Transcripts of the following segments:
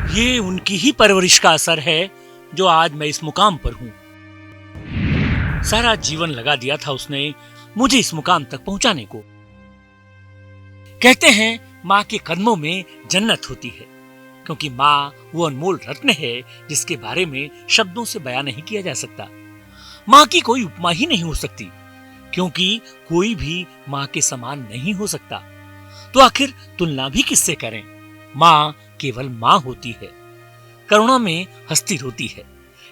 ये उनकी ही परवरिश का असर है जो आज मैं इस मुकाम पर हूँ। सारा जीवन लगा दिया था उसने मुझे इस मुकाम तक पहुंचाने को। कहते हैं माँ के कदमों में जन्नत होती है, क्योंकि माँ वो अनमोल रत्न है जिसके बारे में शब्दों से बयान नहीं किया जा सकता। माँ की कोई उपमा ही नहीं हो सकती, क्योंकि कोई भी माँ के समान नहीं हो सकता। तो आखिर तुलना भी किससे करें? माँ केवल माँ होती है, करुणा में हंसती रोती है।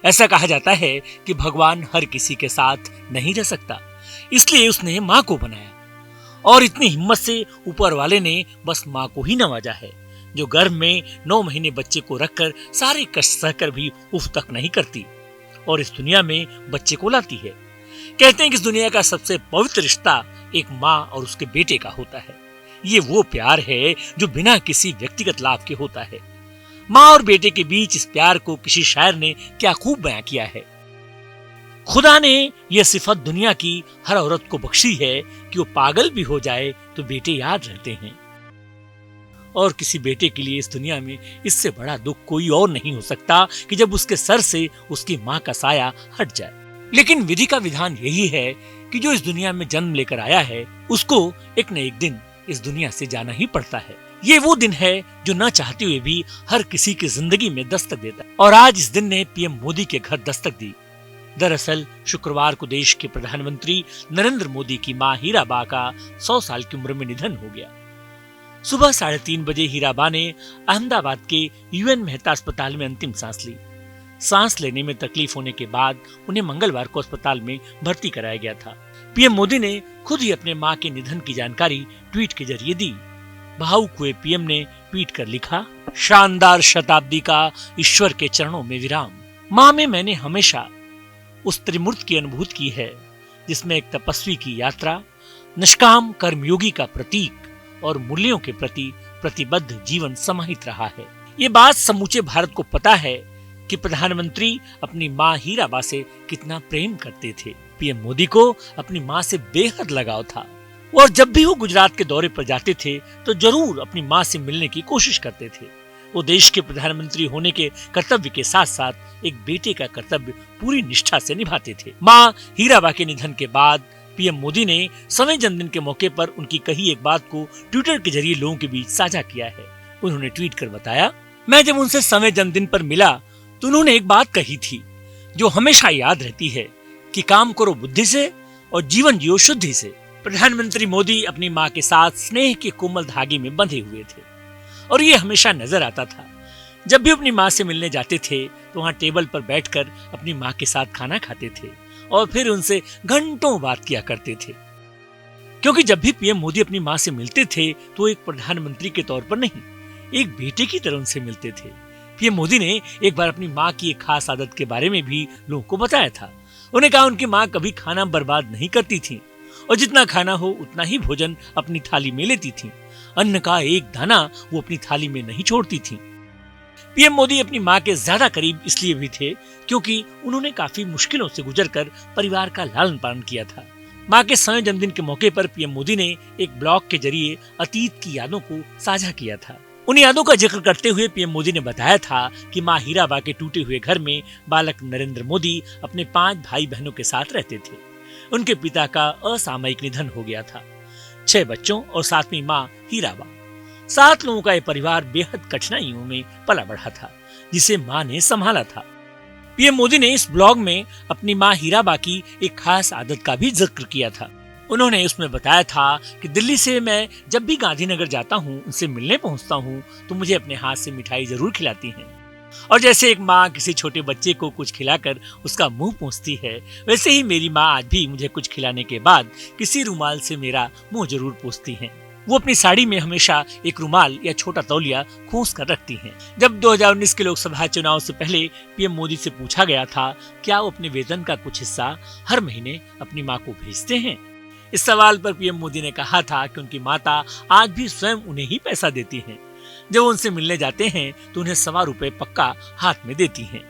ऐसा कहा जाता है कि भगवान हर किसी के साथ नहीं रह सकता, इसलिए उसने माँ को बनाया। और इतनी हिम्मत से ऊपर वाले ने बस माँ को ही नवाजा है, जो गर्भ में 9 महीने बच्चे को रखकर सारे कष्ट सहकर भी उफ तक नहीं करती और इस दुनिया में बच्चे को लाती है। कहते हैं कि इस दुनिया का सबसे पवित्र रिश्ता एक माँ और उसके बेटे का होता है। ये वो प्यार है जो बिना किसी व्यक्तिगत लाभ के होता है। माँ और बेटे के बीच इस प्यार को किसी शायर ने क्या खूब बयां किया है। खुदा ने यह सिफत दुनिया की हर औरत को बख्शी है कि वो पागल भी हो जाए तो बेटे याद रहते हैं। और किसी बेटे के लिए इस दुनिया में इससे बड़ा दुख कोई और नहीं हो सकता कि जब उसके सर से उसकी माँ का साया हट जाए। लेकिन विधि का विधान यही है कि जो इस दुनिया में जन्म लेकर आया है उसको एक न एक दिन इस दुनिया से जाना ही पड़ता है। ये वो दिन है जो न चाहते हुए भी हर किसी की जिंदगी में दस्तक देता है। और आज इस दिन ने पीएम मोदी के घर दस्तक दी। दरअसल शुक्रवार को देश के प्रधानमंत्री नरेंद्र मोदी की मां हीराबा का 100 साल की उम्र में निधन हो गया। सुबह 3:30 बजे हीराबा ने अहमदाबाद के यूएन मेहता अस्पताल में अंतिम सांस ली। सांस लेने में तकलीफ होने के बाद उन्हें मंगलवार को अस्पताल में भर्ती कराया गया था। पीएम मोदी ने खुद ही अपने मां के निधन की जानकारी ट्वीट के जरिए दी। भावुक हुए पीएम ने ट्वीट कर लिखा, शानदार शताब्दी का ईश्वर के चरणों में विराम। मां में मैंने हमेशा उस त्रिमूर्त की अनुभूति की है जिसमें एक तपस्वी की यात्रा, निष्काम कर्मयोगी का प्रतीक और मूल्यों के प्रति प्रतिबद्ध जीवन समाहित रहा है। ये बात समूचे भारत को पता है कि प्रधानमंत्री अपनी मां हीराबा से कितना प्रेम करते थे। पीएम मोदी को अपनी मां से बेहद लगाव था और जब भी वो गुजरात के दौरे पर जाते थे तो जरूर अपनी मां से मिलने की कोशिश करते थे। वो देश के प्रधानमंत्री होने के कर्तव्य के साथ साथ एक बेटे का कर्तव्य पूरी निष्ठा से निभाते थे। मां हीराबा के निधन के बाद पीएम मोदी ने 100वें जन्मदिन के मौके पर उनकी कही एक बात को ट्विटर के जरिए लोगों के बीच साझा किया है। उन्होंने ट्वीट कर बताया, मैं जब उनसे 100वें जन्मदिन पर मिला तो उन्होंने एक बात कही थी जो हमेशा याद रहती है कि काम करो बुद्धि से और जीवन जियो शुद्धि से। प्रधानमंत्री मोदी अपनी मां के साथ स्नेह के कोमल धागे में बंधे हुए थे और ये हमेशा नजर आता था। जब भी अपनी मां से मिलने जाते थे तो वहां टेबल पर बैठकर अपनी मां के साथ खाना खाते थे और फिर उनसे घंटों बात किया करते थे। क्योंकि जब भी पीएम मोदी अपनी मां से मिलते थे तो एक प्रधानमंत्री के तौर पर नहीं, एक बेटे की तरह उनसे मिलते थे। पीएम मोदी ने एक बार अपनी मां की एक खास आदत के बारे में भी लोगों को बताया था। उन्हें कहा उनकी मां कभी खाना बर्बाद नहीं करती थी और जितना खाना हो उतना ही भोजन अपनी थाली में लेती थी। अन्न का एक दाना वो अपनी थाली में नहीं छोड़ती थी। पीएम मोदी अपनी मां के ज्यादा करीब इसलिए भी थे क्योंकि उन्होंने काफी मुश्किलों से गुजरकर परिवार का लालन पालन किया था। मां के 100वें जन्मदिन के मौके पर पीएम मोदी ने एक ब्लॉग के जरिए अतीत की यादों को साझा किया था। उन यादों का जिक्र करते हुए पीएम मोदी ने बताया था कि मां हीराबा के टूटे हुए घर में बालक नरेंद्र मोदी अपने 5 भाई बहनों के साथ रहते थे। उनके पिता का असामयिक निधन हो गया था। 6 बच्चों और 7वीं मां हीराबा। 7 लोगों का यह परिवार बेहद कठिनाइयों में पला बढ़ा था जिसे मां ने संभाला था। पीएम मोदी ने इस ब्लॉग में अपनी मां हीराबा की एक खास आदत का भी जिक्र किया था। उन्होंने उसमें बताया था कि दिल्ली से मैं जब भी गांधीनगर जाता हूँ, उनसे मिलने पहुंचता हूँ तो मुझे अपने हाथ से मिठाई जरूर खिलाती हैं। और जैसे एक माँ किसी छोटे बच्चे को कुछ खिलाकर उसका मुंह पोंछती है, वैसे ही मेरी माँ आज भी मुझे कुछ खिलाने के बाद किसी रुमाल से मेरा मुंह जरूर पोंछती हैं। वो अपनी साड़ी में हमेशा एक रुमाल या छोटा तौलिया खोस कर रखती हैं। जब 2019 के लोकसभा चुनाव से पहले पीएम मोदी से पूछा गया था क्या वो अपने वेतन का कुछ हिस्सा हर महीने अपनी माँ को भेजते हैं, इस सवाल पर पीएम मोदी ने कहा था कि उनकी माता आज भी स्वयं उन्हें ही पैसा देती हैं। जब उनसे मिलने जाते हैं तो उन्हें ₹1.25 पक्का हाथ में देती हैं।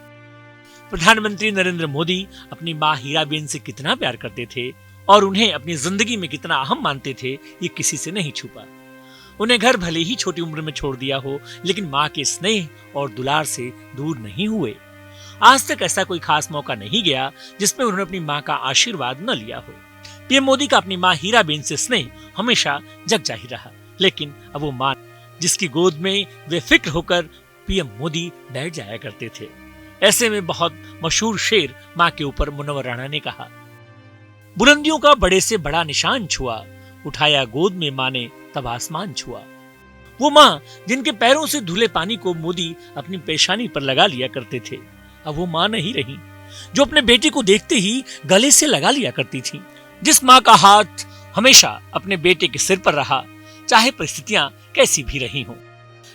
प्रधानमंत्री नरेंद्र मोदी अपनी मां हीराबेन से कितना प्यार करते थे और उन्हें अपनी जिंदगी में कितना अहम मानते थे, ये किसी से नहीं छुपा। उन्हें घर भले ही छोटी उम्र में छोड़ दिया हो, लेकिन माँ के स्नेह और दुलार से दूर नहीं हुए। आज तक ऐसा कोई खास मौका नहीं गया जिसमें उन्होंने अपनी माँ का आशीर्वाद न लिया हो। पीएम मोदी का अपनी माँ हीराबेन से स्नेह हमेशा जग जाहिर रहा, लेकिन अब वो माँ जिसकी गोद में वे फिक्र होकर पीएम मोदी बैठ जाया करते थे। ऐसे में बहुत मशहूर शेर माँ के ऊपर मुनव्वर राणा ने कहा, बुलंदियों का बड़े से बड़ा निशान छुआ, उठाया गोद में माँ ने तब आसमान छुआ। वो माँ जिनके पैरों से धुले पानी को मोदी अपनी पेशानी पर लगा लिया करते थे, अब वो माँ नहीं रही जो अपने बेटे को देखते ही गले से लगा लिया करती थी। जिस माँ का हाथ हमेशा अपने बेटे के सिर पर रहा, चाहे परिस्थितियां कैसी भी रही हों।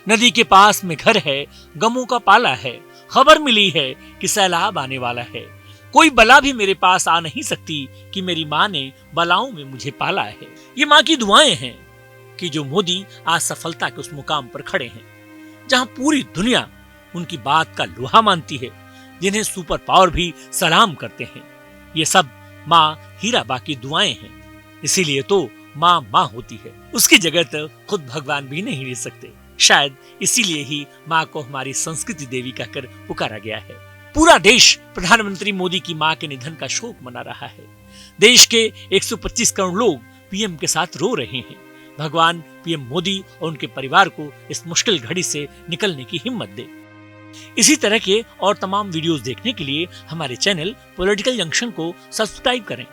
नदी के पास में घर है, गमों का पाला है, खबर मिली है कि सैलाब आने वाला है। कोई बला भी मेरे पास आ नहीं सकती कि मेरी माँ ने बलाओं में मुझे पाला है। ये माँ की दुआएं हैं कि जो मोदी आज सफलता के उस मुकाम पर खड़े हैं, जहां पूरी दुनिया उनकी बात का लोहा मानती है, जिन्हें सुपर पावर भी सलाम करते हैं। ये सब माँ हीराबा की दुआएं हैं। इसीलिए तो माँ माँ होती है, उसकी जगह तो खुद भगवान भी नहीं ले सकते। शायद इसीलिए ही माँ को हमारी संस्कृति देवी कहकर पुकारा गया है। पूरा देश प्रधानमंत्री मोदी की माँ के निधन का शोक मना रहा है। देश के 125 करोड़ लोग पीएम के साथ रो रहे हैं। भगवान पीएम मोदी और उनके परिवार को इस मुश्किल घड़ी से निकलने की हिम्मत दे। इसी तरह के और तमाम वीडियोस देखने के लिए हमारे चैनल पॉलिटिकल जंक्शन को सब्सक्राइब करें।